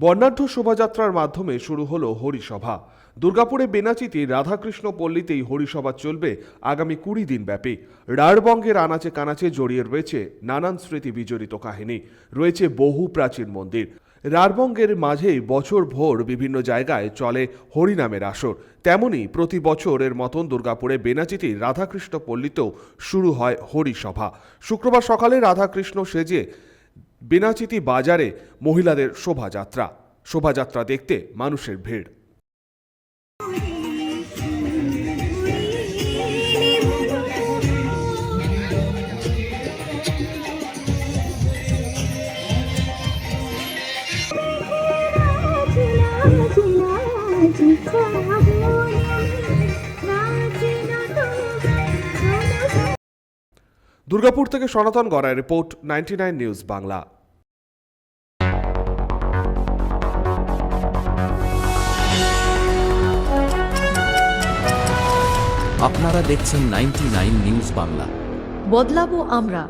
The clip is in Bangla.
বর্ণাঢ্য শোভাযাত্রার মাধ্যমে শুরু হলো হরিসভা। দুর্গাপুরে বেনাচিতি রাধাকৃষ্ণ পল্লীতেই হরিসভা চলবে আগামী 20 দিন ব্যাপী। রাঢ়বঙ্গের আনাচে কানাচে জড়িয়ে রয়েছে নানান স্মৃতি বিজড়িত কাহিনী, রয়েছে বহু প্রাচীন মন্দির। রাঢ়বঙ্গের মাঝেই বছর ভোর বিভিন্ন জায়গায় চলে হরিনামের আসর। তেমনি প্রতি বছরের মতন দুর্গাপুরে বেনাচিতি রাধাকৃষ্ণ পল্লীতেও শুরু হয় হরিসভা। শুক্রবার সকালে রাধাকৃষ্ণ সেজে বেনাচিতি বাজারে মহিলাদের শোভাযাত্রা দেখতে মানুষের ভিড়। দুর্গাপুর থেকে সনাতন গড়ায় রিপোর্ট, 99 নিউজ বাংলা। আপনারা দেখছেন 99 নিউজ বাংলা। বদলাবো আমরা।